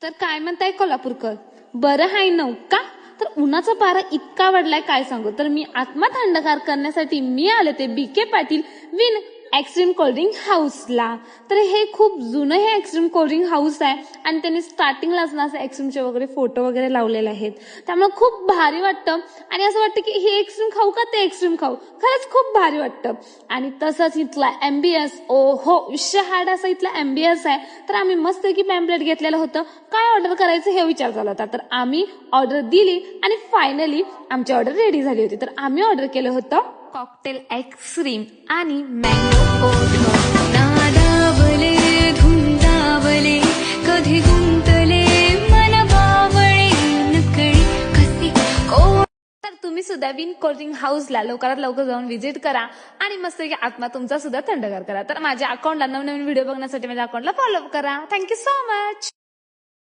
तर काय म्हणताय कोल्हापूरकर, बरं हाय नव का? तर उन्हाचा पारा इतका वाढलाय काय सांगू. तर मी आत्मा थंडगार करण्यासाठी मी आले ते BK Patil win extreme cold drink हाऊसला. तर हे खूप जुनं हे एक्स्ट्रीम कोल्ड्रिंक हाऊस आहे आणि त्यांनी स्टार्टिंगलाच ना असं एक्स्ट्रीमचे वगैरे फोटो वगैरे लावलेले आहेत. त्यामुळे खूप भारी वाटतं आणि असं वाटतं की हे एक्स्ट्रीम खाऊ का ते एक्स्ट्रीम खाऊ. खरंच खूप भारी वाटतं. आणि तसंच इथला एमबीएस ओ हो विषय हार्ड असा इथला एमबीएस आहे. तर आम्ही मस्त की पॅम्पलेट घेतलेलं होतं, काय ऑर्डर करायचं हे विचार झाला होता. तर आम्ही ऑर्डर दिली आणि फायनली आमची ऑर्डर रेडी झाली होती. तर आम्ही ऑर्डर केलं होतं कॉकटेल एक्स्ट्रीम आणि मँगो ओनो. नादावले धुंदावले कधी गुंतले मन बावळे नकळी कसे तर तुम्ही सुद्धा विन कोल्ड्रिंक हाऊसला लवकरात लवकर जाऊन व्हिजिट करा आणि मस्त की आत्मा तुमचा सुद्धा थंडगार करा. तर माझ्या अकाउंटला नवनवीन व्हिडिओ बघण्यासाठी माझ्या अकाउंटला फॉलो करा. Thank you so much.